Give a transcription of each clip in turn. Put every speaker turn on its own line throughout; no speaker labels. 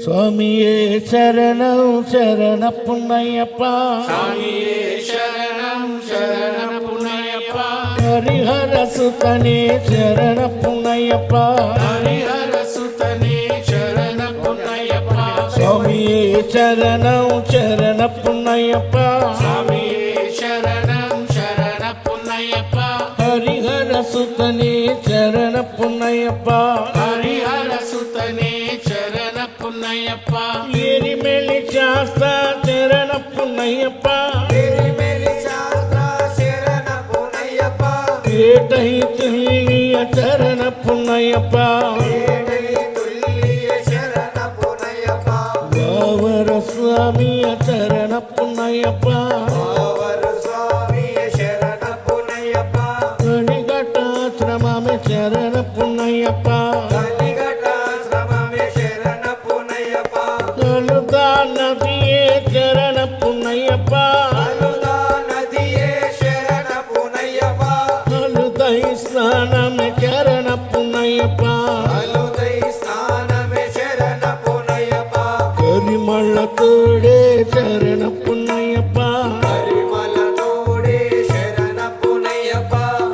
சுவாமியே சரணம் சரணப்புன்னையப்பா
சாமியே சரணம் சரணப்புன்னையப்பா
ஹரிஹர சுதனே சரணப்புன்னையப்பா
ஹரிஹர சுதனே சரணப்புன்னையப்பா
சுவாமியே சரணம் சரணப்புன்னையப்பா
சாமியே சரணம் சரணப்புன்னையப்பா
ஹரிஹர சுதனே சரணப்புன்னையப்பா
ஹரிஹர சுதனே சரணப்புன்னையப்பா
எரிமெளி சாஸ்தா சரணப்புன்னையப்பா ஏட்டை துல்லிய சரணப்புன்னையப்பா பாவர சுவாமிய சரணப்புன்னையப்பா கணிகட்டாசிரமே சரணப்புன்னையப்பா கழுதா நதியே சரணப்புன்னையப்பா கழுதை ஸ்நானமே சரணப்புன்னையப்பா கரிமளத்தோடே சரணப்புன்னையப்பா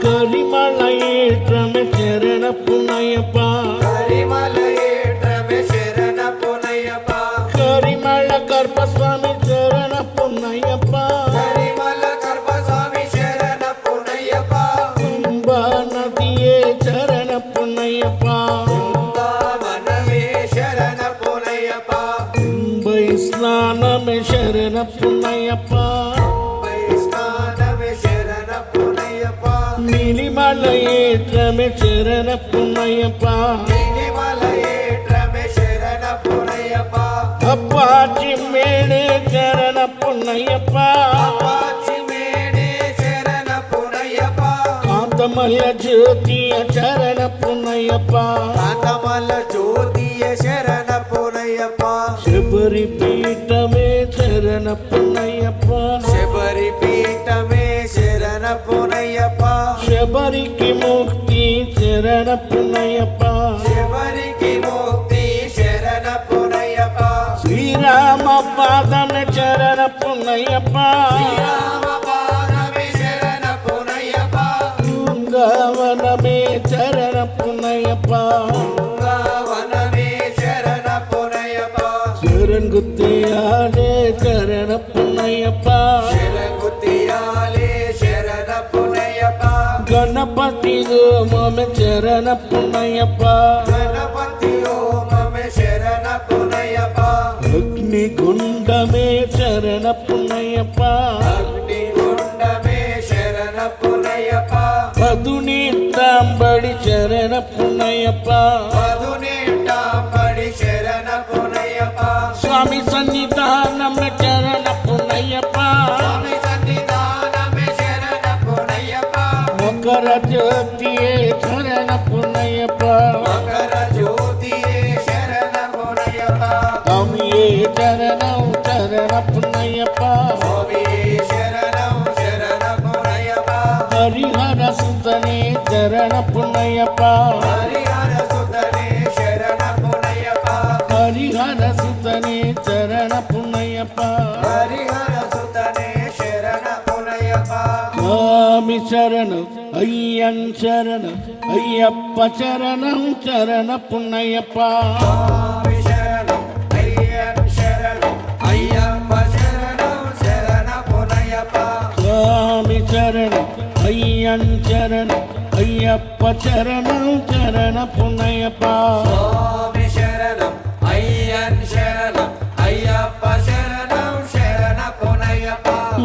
கரிமல ஏற்றமே சரணப்புன்னையப்பா கரிமல கர்ப்பஸ்வாமி சரணப்புன்னையப்பா கும்பா நதியே சரணப்புன்னையப்பா கும்பை ஸ்நானமே சரணப்புன்னையப்பா நீலிமல ஏற்றமே சரணப்புன்னையப்பா அப்பாச்சி மேடு சரணப்புன்னையப்பா காந்தமல்ல ஜோதிய சரணப்புன்னையப்பா శబరి పీఠమే శరణపున్నయ్యప్ప శబరికి ముక్తి శరణపున్నయ్యప్ప శ్రీరామ పాదమే శరణపున్నయ్యప్ప బృందావనమే శరణపున్నయ్యప్ప శరణ్గుత్తియాలే శరణపున్నయ్యప్ప గణపతి హోమమే శరణపున్నయ్యప్ప అగ్నిగుండమే శరణపున్నయ్యప్ప పదునీతాంబడి శరణపున్నయ్యప్ప స్వామి సన్నిధానం శరణపున్నయ్యప్ప మకర జ్యోతియే శరణపున్నయ్యప్ప స్వామియే శరణం శరణపున్నయ్యప్ప హరిహర సుతనే శరణపున్నయ్యప్ప హరిహర సుతనే శరణపున్నయ్యప్ప స్వామి శరణం అయ్యన్ శరణం అయ్యప్ప శరణం శరణపున్నయ్యప్ప స్వామి శరణం అయ్యన్ శరణం అయ్యప్ప శరణం శరణపున్నయ్యప్ప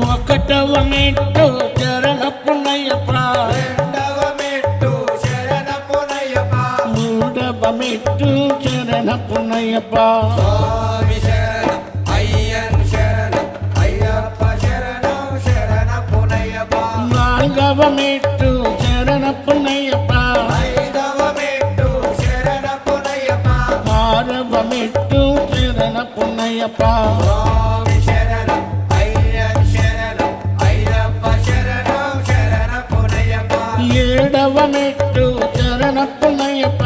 ఒకటవ మెట్టు శరణపున్నయ్యప్ప మూడవ మెట్టు శరణపున్నయ్యప్ప నాలుగవ మెట్టు శరణపున్నయ్యప్ప ఆరవ మెట్టు శరణపున్నయ్యప్ప ఏడవ మెట్టు శరణపున్నయ్యప్ప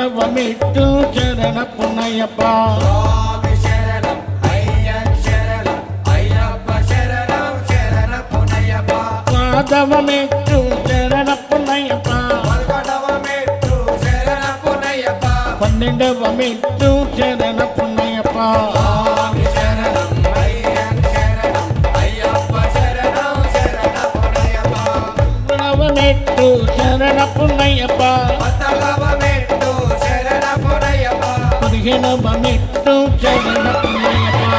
12మెట్టు చరణ పున్నయ్యప్ప
స్వామి శరణం అయ్యన్ శరణం అయ్యప్ప శరణం శరణ పునయ్యప్ప
13మెట్టు చరణ పున్నయ్యప్ప
11మెట్టు శరణ పునయ్యప్ప
12మెట్టు చరణ పున్నయ్యప్ప
స్వామి శరణం అయ్యన్ శరణం అయ్యప్ప శరణం శరణ పునయ్యప్ప
13మెట్టు చరణ పున్నయ్యప్ప
14మెట్టు శరణ పునయ్యప్ప
15మెట్టు చరణ పున్నయ్యప్ప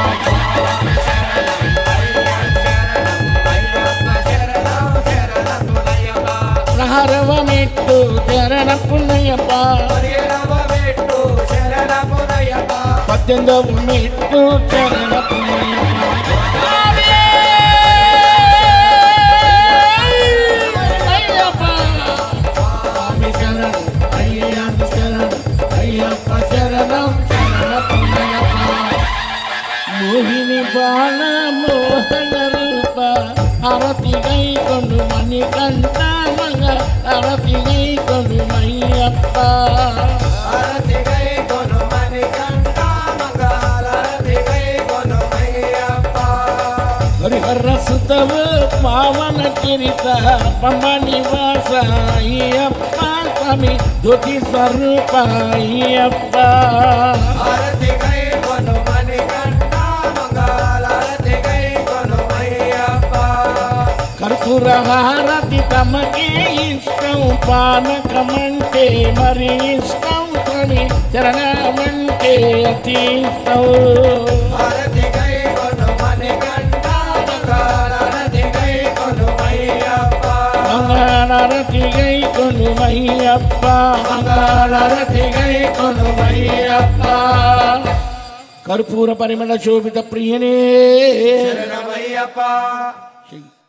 స్వామి శరణం అయ్యన్ శరణం అయ్యప్ప శరణం శరణ పునయ్యప్ప
16మెట్టు చరణ పున్నయ్యప్ప
17మెట్టు శరణ పునయ్యప్ప
18మెట్టు చరణ పున్నయ్యప్ప స్వామి శరణం అయ్యప్ప శరణం అయ్యప్ప శరణం శరణ పున్నయ్యప్ప మోహిని బాల మోహన రూప అరతి గై కొండు మణికంఠ మంగ అరతి గై కొండు మయ్యప్ప
ఆరతి గై కొను మణికంఠ మంగళారతి గై కొను మయ్యప్ప
హరిహర సుతవ పావన కిరీట పంబ నివాస అయ్యప్ప స్వామి జ్యోతి స్వరూప అయ్యప్ప
ఆరతి గై కొను మణికంఠ మంగళారతి గై కొను మయ్యప్ప
కర్పూర హారతి తమకే ఇష్టం పానకమంటే మరి ఇష్టం స్వామి చరణమంటే అతి ఇష్టం
ఆరతి గై కొను మణికంఠ మంగళారతి గై కొను మయ్యప్ప
మంగళారతి గై కొను మయ్యప్ప మంగళారతి గై కొను మయ్యప్ప కర్పూర పరిమళ శోభిత ప్రియనే
శరణమయ్యప్ప